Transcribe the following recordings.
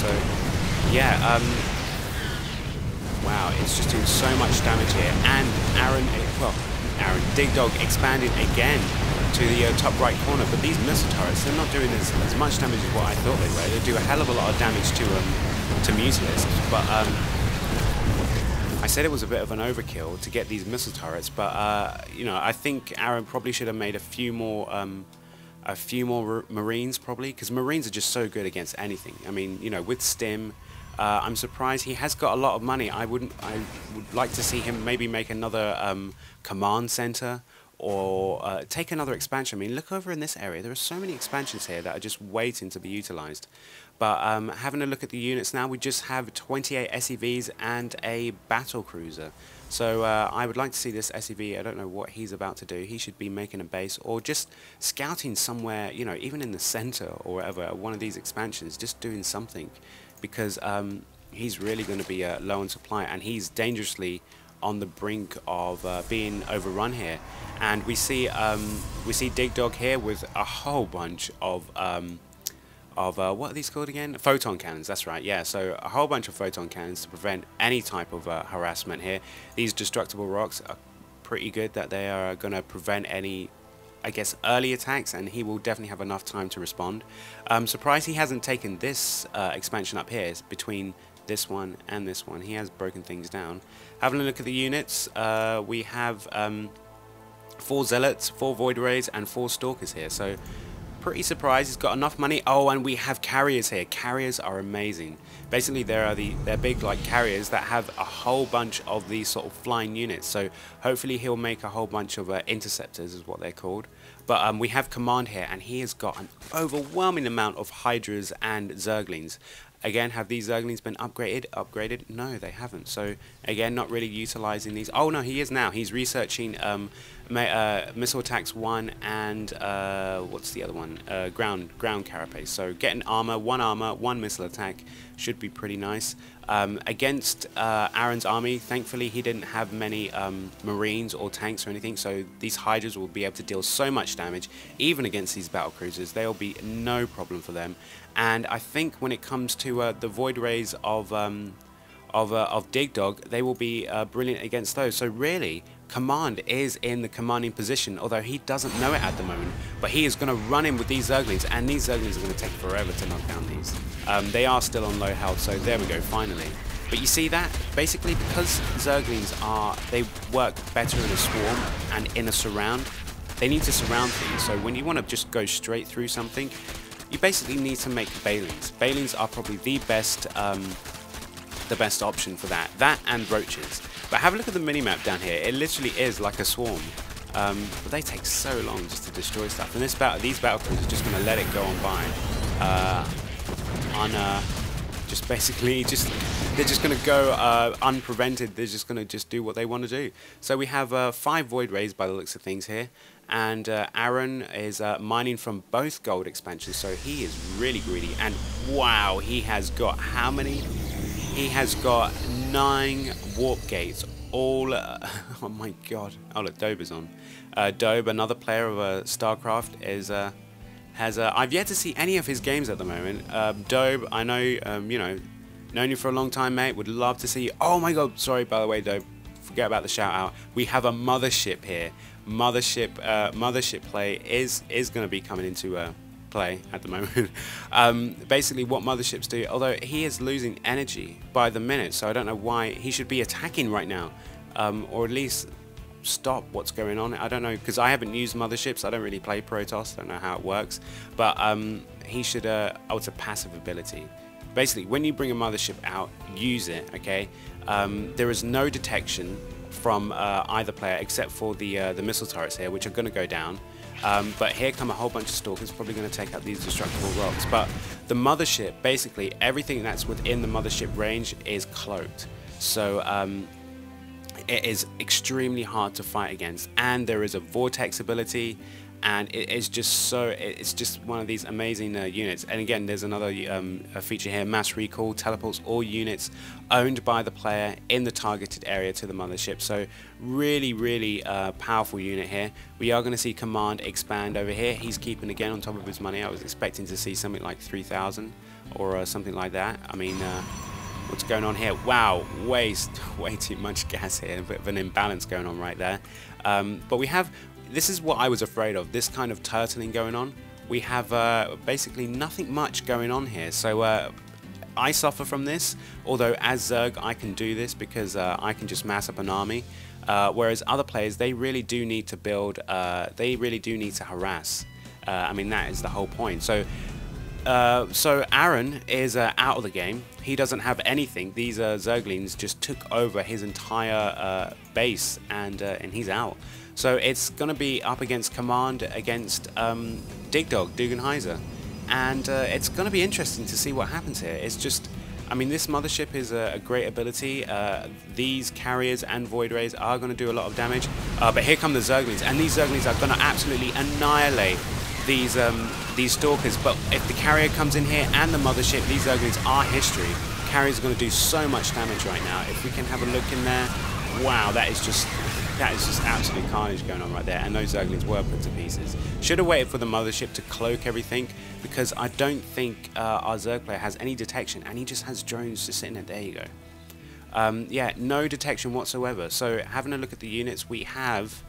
So yeah, wow, it's just doing so much damage here. And Aaron DigDog expanded again to the top right corner, but these missile turrets, they're not doing as much damage as what I thought they were. They do a hell of a lot of damage to Mutalisks, but I said it was a bit of an overkill to get these missile turrets, but you know, I think Aaron probably should have made a few more Marines, probably, because Marines are just so good against anything. I mean, you know, with Stim, I'm surprised he has got a lot of money. I would like to see him maybe make another command center, or take another expansion. I mean, look over in this area. There are so many expansions here that are just waiting to be utilized. But having a look at the units now, we just have 28 SEVs and a battle cruiser. So I would like to see this SEV. I don't know what he's about to do. He should be making a base or just scouting somewhere, you know, even in the center or whatever, one of these expansions, just doing something, because he's really going to be low on supply, and he's dangerously on the brink of being overrun here. And we see DigDog here with a whole bunch of what are these called again? Photon cannons, that's right, yeah. So a whole bunch of photon cannons to prevent any type of harassment here. These destructible rocks are pretty good, that they are going to prevent any, I guess, early attacks, and he will definitely have enough time to respond. Surprised he hasn't taken this expansion up here. It's between this one and this one. He has broken things down. Having a look at the units, we have 4 Zealots, 4 Void Rays, and 4 Stalkers here. So pretty surprised he's got enough money. Oh, and we have carriers here. Carriers are amazing. Basically, they're big like carriers that have a whole bunch of these sort of flying units. So hopefully he'll make a whole bunch of interceptors, is what they're called. But we have Command here, and he has got an overwhelming amount of Hydras and Zerglings. Again, have these Zerglings been upgraded? No, they haven't. So again, not really utilizing these. Oh no, he is now. He's researching missile attacks 1 and what's the other one? Ground carapace. So getting armor, 1 missile attack should be pretty nice. Against Aaron's army, thankfully he didn't have many Marines or tanks or anything, so these Hydras will be able to deal so much damage, even against these battle cruisers. They'll be no problem for them. And I think when it comes to the Void Rays of DigDog, they will be brilliant against those. So really, Command is in the commanding position, although he doesn't know it at the moment. But he is going to run in with these Zerglings, and these Zerglings are going to take forever to knock down these. They are still on low health, so there we go, finally. But you see that? Basically, because Zerglings they work better in a swarm and in a surround, they need to surround things. So when you want to just go straight through something, you basically need to make Balings. Balings are probably the best option for that. That and roaches. But have a look at the minimap down here. It literally is like a swarm. But they take so long just to destroy stuff. And these battle crews are just going to let it go on by. Just basically, they're just going to go unprevented. They're just going to do what they want to do. So we have 5 Void Rays by the looks of things here. And Aaron is mining from both gold expansions, so he is really greedy. And wow, he has got how many? He has got 9 warp gates. All oh my god! Oh look, Dobe is on. Dobe, another player of StarCraft, has I've yet to see any of his games at the moment. Dobe, I know, you know, known you for a long time, mate. Would love to see you. Oh my god! Sorry, by the way, Dobe. Forget about the shout out. We have a mothership here. Mothership play is going to be coming into play at the moment. Basically what motherships do, although he is losing energy by the minute, so I don't know why he should be attacking right now, or at least stop what's going on. I don't know, because I haven't used motherships. I don't really play Protoss, don't know how it works, but he should oh, it's a passive ability. Basically, when you bring a mothership out, use it, okay? There is no detection from either player except for the missile turrets here, which are going to go down. But here come a whole bunch of Stalkers, probably going to take out these destructible rocks. But the mothership, basically everything that's within the mothership range is cloaked. So it is extremely hard to fight against. And there is a vortex ability, and it is just so, it's just one of these amazing units. And again, there's another feature here, mass recall, teleports all units owned by the player in the targeted area to the mothership. So really powerful unit here. We are going to see Command expand over here. He's keeping again on top of his money. I was expecting to see something like 3,000 or something like that. I mean, what's going on here? Wow, way too much gas here. A bit of an imbalance going on right there. But we have, this is what I was afraid of, this kind of turtling going on. We have basically nothing much going on here. So I suffer from this, although as Zerg I can do this because I can just mass up an army. Whereas other players, they really do need to build, they really do need to harass. I mean, that is the whole point. So Aaron is out of the game. He doesn't have anything. These Zerglings just took over his entire base, and he's out. So it's going to be up against Command against DigDog, Dugenheiser. And it's going to be interesting to see what happens here. It's just, I mean, this mothership is a great ability. These carriers and Void Rays are going to do a lot of damage. But here come the Zerglings, and these Zerglings are going to absolutely annihilate these Stalkers. But if the carrier comes in here and the mothership, these Zerglings are history. Carriers are going to do so much damage right now. If we can have a look in there, wow, that is just absolute carnage going on right there, and those Zerglings were put to pieces. Should have waited for the mothership to cloak everything, because I don't think our Zerg player has any detection, and he just has drones just sitting there. There you go. Yeah, no detection whatsoever. So having a look at the units, we have,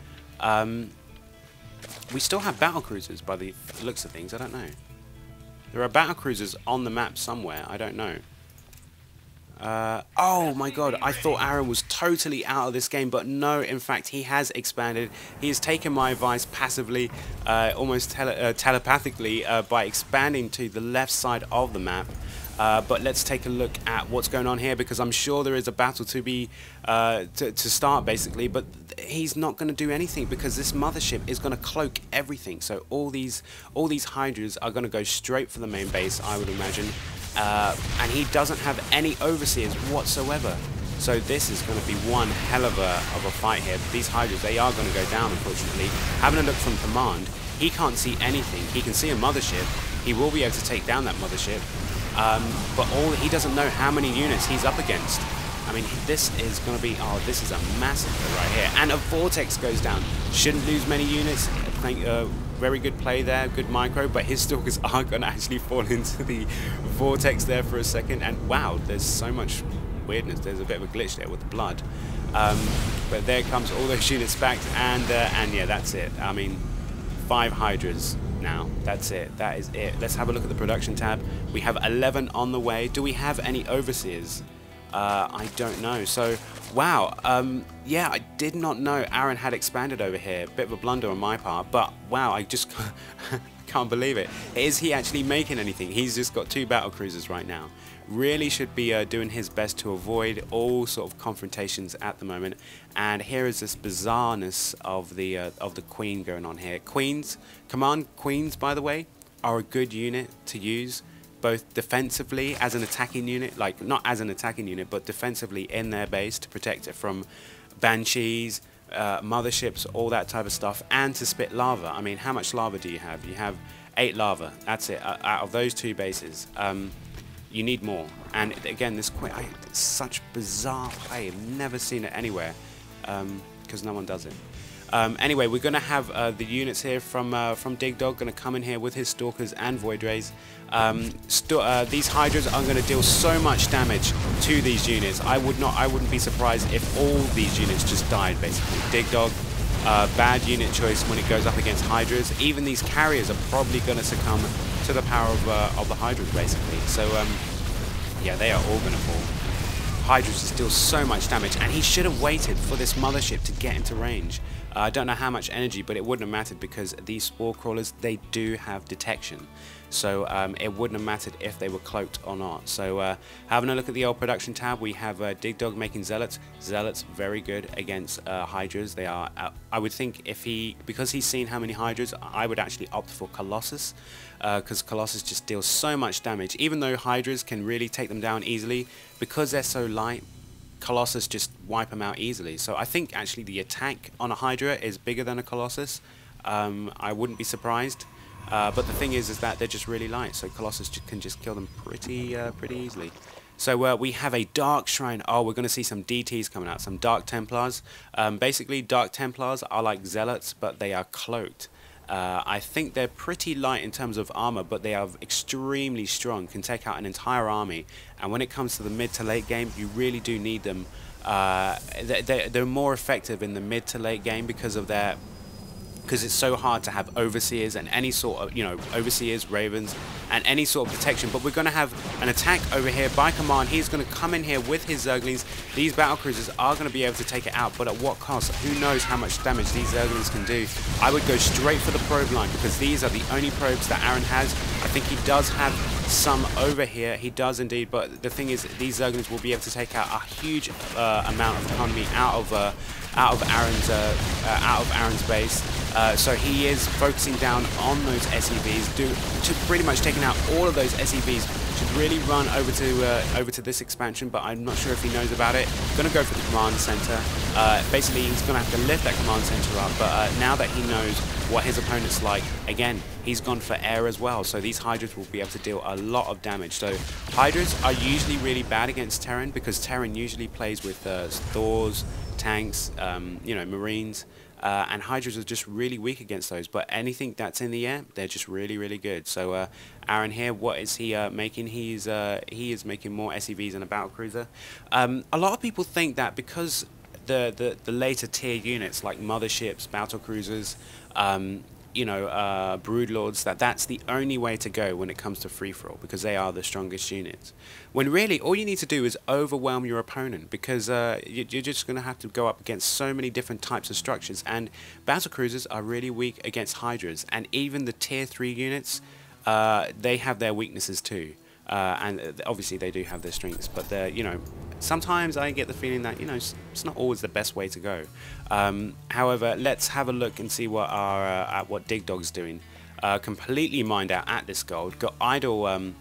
we still have battle cruisers by the looks of things. I don't know. There are battle cruisers on the map somewhere. I don't know. Oh my god, I thought Aaron was totally out of this game, but no, in fact he has expanded. He has taken my advice passively, almost telepathically, by expanding to the left side of the map. But let's take a look at what's going on here, because I'm sure there is a battle to be to start basically, but he's not going to do anything because this mothership is going to cloak everything. So all these Hydras are going to go straight for the main base, I would imagine. And he doesn't have any overseers whatsoever. So this is going to be one hell of a fight here. These Hydras, they are going to go down, unfortunately. Having a look from Command, he can't see anything. He can see a mothership. He will be able to take down that mothership. But he doesn't know how many units he's up against. I mean, this is going to be, oh, this is a massacre right here. And a Vortex goes down. Shouldn't lose many units. Very good play there, good micro, but his Stalkers are going to actually fall into the Vortex there for a second. And wow, there's so much weirdness. There's a bit of a glitch there with the blood. But there comes all those units back, and yeah, that's it. I mean, 5 Hydras now. That's it. That is it. Let's have a look at the production tab. We have 11 on the way. Do we have any overseers? I don't know. So, wow. Yeah, I did not know Aaron had expanded over here. Bit of a blunder on my part, but wow, I just can't believe it. Is he actually making anything? He's just got 2 battle cruisers right now. Really should be doing his best to avoid all sort of confrontations at the moment. And here is this bizarreness of the Queen going on here. Command Queens, by the way, are a good unit to use, both defensively as an attacking unit, like not as an attacking unit, but defensively in their base to protect it from Banshees, motherships, all that type of stuff, and to spit lava. I mean, how much lava do you have? You have 8 lava. That's it. Out of those 2 bases, you need more. And again, this it's such bizarre play. I've never seen it anywhere, because no one does it. Anyway, we're going to have the units here from DigDog going to come in here with his Stalkers and Void Rays. These Hydras are going to deal so much damage to these units. I wouldn't be surprised if all these units just died, basically. DigDog, bad unit choice when it goes up against Hydras. Even these carriers are probably going to succumb to the power of the Hydras, basically. So, yeah, they are all going to fall. Hydras just deal so much damage, and he should have waited for this mothership to get into range. I don't know how much energy, but it wouldn't have mattered because these Spore Crawlers, they do have detection. So it wouldn't have mattered if they were cloaked or not. So having a look at the old production tab, we have DigDog making Zealots. Zealots very good against Hydras. They are, I would think, because he's seen how many Hydras, I would actually opt for Colossus, because Colossus just deals so much damage. Even though Hydras can really take them down easily, because they're so light, Colossus just wipe them out easily. So I think actually the attack on a Hydra is bigger than a Colossus. I wouldn't be surprised. But the thing is that they're just really light, so Colossus can just kill them pretty easily. So we have a Dark Shrine. Oh, we're going to see some DTs coming out, some Dark Templars. Basically, Dark Templars are like Zealots, but they are cloaked. I think they're pretty light in terms of armor, but they are extremely strong, can take out an entire army. And when it comes to the mid to late game, you really do need them. They're more effective in the mid to late game because of their because it's so hard to have overseers and any sort of, you know, overseers, ravens, and any sort of protection. But we're going to have an attack over here by command. He's going to come in here with his Zerglings. These battlecruisers are going to be able to take it out, but at what cost? Who knows how much damage these Zerglings can do. I would go straight for the probe line because these are the only probes that Aaron has. I think he does have some over here. He does indeed, but the thing is, these Zerglings will be able to take out a huge amount of economy out of Aaron's base. So he is focusing down on those SEVs, to pretty much taking out all of those SEVs. Should really run over to this expansion, but I'm not sure if he knows about it. Gonna go for the command center. Basically, he's gonna have to lift that command center up. But now that he knows what his opponent's like, again, he's gone for air as well. So these Hydras will be able to deal a lot of damage. So Hydras are usually really bad against Terran because Terran usually plays with Thors, tanks, you know, Marines. And Hydras are just really weak against those, but anything that's in the air, they're just really, really good. So Aaron here, what is he making? He is making more SEVs and a battlecruiser. A lot of people think that because the later tier units like motherships, battlecruisers, you know, broodlords, that's the only way to go when it comes to free-for-all, because they are the strongest units. When really all you need to do is overwhelm your opponent, because you're just going to have to go up against so many different types of structures, and battlecruisers are really weak against Hydras, and even the tier 3 units, they have their weaknesses too. And obviously they do have their strengths, but they're, you know, sometimes I get the feeling that, you know, it's not always the best way to go. However, let's have a look and see what our what DigDog's doing. Completely mined out at this gold. Got idle